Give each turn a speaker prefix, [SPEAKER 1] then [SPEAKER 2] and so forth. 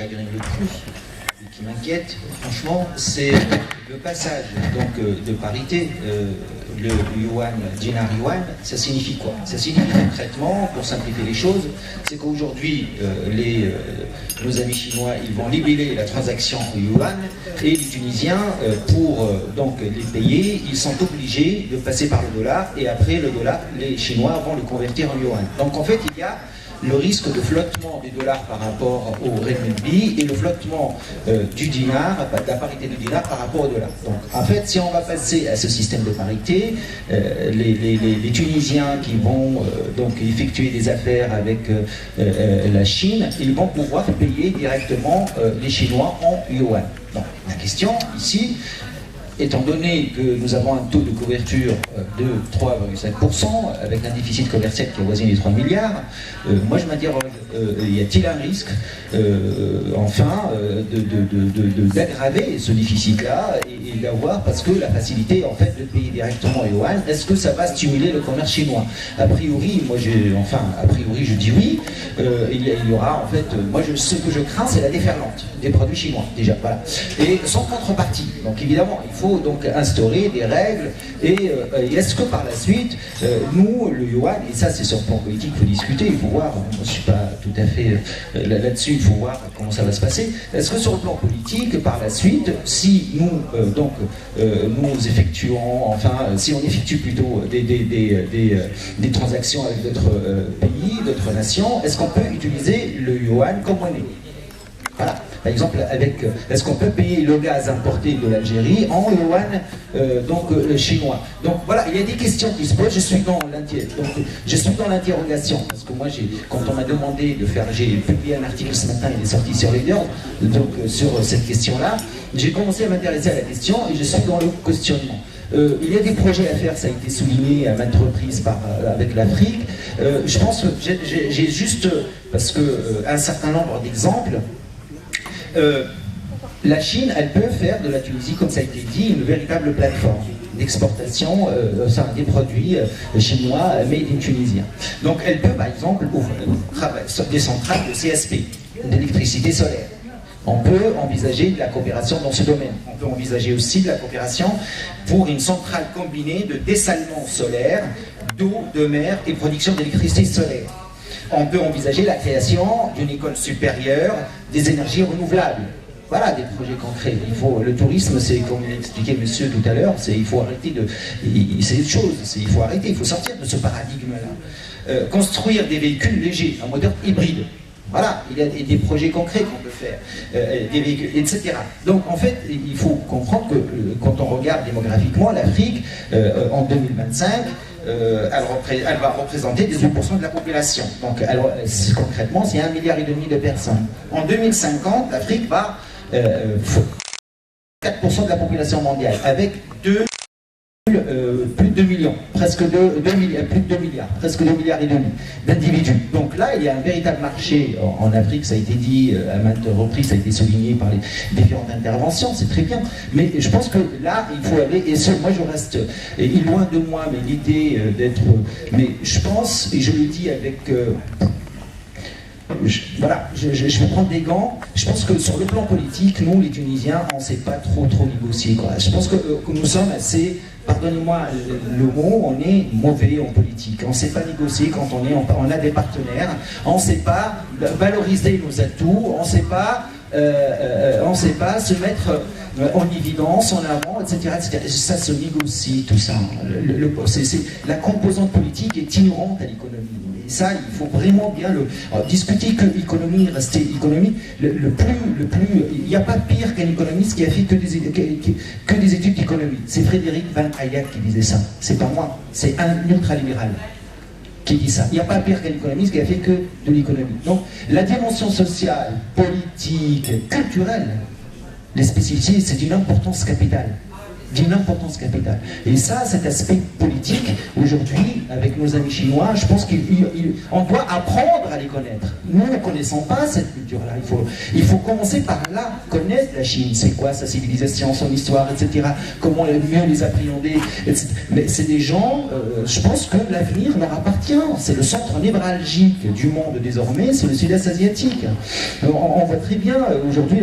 [SPEAKER 1] chagrine le plus et qui m'inquiète, franchement, c'est le passage donc, de parité. Le yuan, dinar yuan, ça signifie quoi? Ça signifie concrètement, pour simplifier les choses, c'est qu'aujourd'hui, nos amis chinois, ils vont libeller la transaction en yuan, et les Tunisiens, pour donc les payer, ils sont obligés de passer par le dollar, et après le dollar, les Chinois vont le convertir en yuan. Donc en fait, il y a le risque de flottement du dollar par rapport au renminbi et le flottement du dinar, de la parité du dinar par rapport au dollar. Donc en fait, si on va passer à ce système de parité, les Tunisiens qui vont donc effectuer des affaires avec la Chine, ils vont pouvoir payer directement les Chinois en yuan. Donc la question ici, étant donné que nous avons un taux de couverture de 3,5%, avec un déficit commercial qui avoisine les 3 milliards, moi je m'interroge, y a-t-il un risque, enfin, d'aggraver ce déficit-là et d'avoir, parce que la facilité en fait de payer directement en yuan, est-ce que ça va stimuler le commerce chinois? A priori, moi a priori je dis oui, il y aura en fait, ce que je crains c'est la déferlante des produits chinois, déjà, voilà. Et sans contrepartie, donc évidemment, il faut donc instaurer des règles, et est-ce que par la suite, nous, le yuan, et ça c'est sur le plan politique, il faut discuter, il faut voir, moi je ne suis pas tout à fait là-dessus, il faut voir comment ça va se passer, est-ce que sur le plan politique, par la suite, si nous, nous effectuons, enfin, si on effectue plutôt des transactions avec d'autres pays, d'autres nations, est-ce qu'on peut utiliser le yuan comme monnaie? Voilà. Par exemple, est-ce qu'on peut payer le gaz importé de l'Algérie en yuan chinois? Donc voilà, il y a des questions qui se posent. Je suis dans l'interrogation, parce que moi, quand on m'a demandé de faire, j'ai publié un article ce matin, il est sorti sur Leaders, donc sur cette question-là, j'ai commencé à m'intéresser à la question et je suis dans le questionnement. Il y a des projets à faire, ça a été souligné à maintes reprises avec l'Afrique. Je pense que j'ai juste, parce que un certain nombre d'exemples. La Chine, elle peut faire de la Tunisie, comme ça a été dit, une véritable plateforme d'exportation des produits chinois made in tunisien. Donc elle peut par exemple ouvrir des centrales de CSP, d'électricité solaire. On peut envisager de la coopération dans ce domaine. On peut envisager aussi de la coopération pour une centrale combinée de dessalement solaire, d'eau, de mer et production d'électricité solaire. On peut envisager la création d'une école supérieure des énergies renouvelables. Voilà des projets concrets. Le tourisme, c'est comme l'expliquait monsieur tout à l'heure, il faut arrêter c'est une chose, il faut arrêter, il faut sortir de ce paradigme-là. Construire des véhicules légers, un moteur hybride. Voilà, il y a des projets concrets qu'on peut faire, des véhicules, etc. Donc en fait, il faut comprendre que quand on regarde démographiquement, l'Afrique, en 2025, elle va représenter 18% de la population. Donc concrètement, c'est 1,5 milliard de personnes. En 2050, l'Afrique va 4% de la population mondiale, avec plus de 2 millions, presque 2 milliards, plus de 2 milliards, presque 2 milliards et demi d'individus. Donc là, il y a un véritable marché en Afrique, ça a été dit à maintes reprises, ça a été souligné par les différentes interventions, c'est très bien. Mais je pense que là, il faut aller, moi je reste loin de moi, mais l'idée d'être, mais je pense, et je le dis avec... je vais prendre des gants. Je pense que sur le plan politique, nous, les Tunisiens, on ne sait pas trop négocier, quoi. Je pense que nous sommes assez, pardonnez-moi le mot, on est mauvais en politique. On ne sait pas négocier quand on a des partenaires. On ne sait pas valoriser nos atouts. On ne sait pas se mettre en évidence, en avant, etc., etc. Ça se négocie, tout ça. La composante politique est inhérente à l'économie. Et ça, il faut vraiment bien discuter que économie, rester économie. Il n'y a pas pire qu'un économiste qui a fait que des études d'économie. C'est Frédéric Van Hayek qui disait ça. C'est pas moi, c'est un ultralibéral qui dit ça. Il n'y a pas pire qu'un économiste qui a fait que de l'économie. Donc, la dimension sociale, politique, culturelle, les spécificités, c'est une importance capitale. d'une importance capitale. Et ça, cet aspect politique, aujourd'hui, avec nos amis chinois, je pense qu'on doit apprendre à les connaître. Nous ne connaissons pas cette culture-là. Il faut commencer par là, connaître la Chine. C'est quoi sa civilisation, son histoire, etc. Comment mieux les appréhender, etc. Mais c'est des gens, je pense que l'avenir leur appartient. C'est le centre névralgique du monde désormais, c'est le sud-est asiatique. On voit très bien aujourd'hui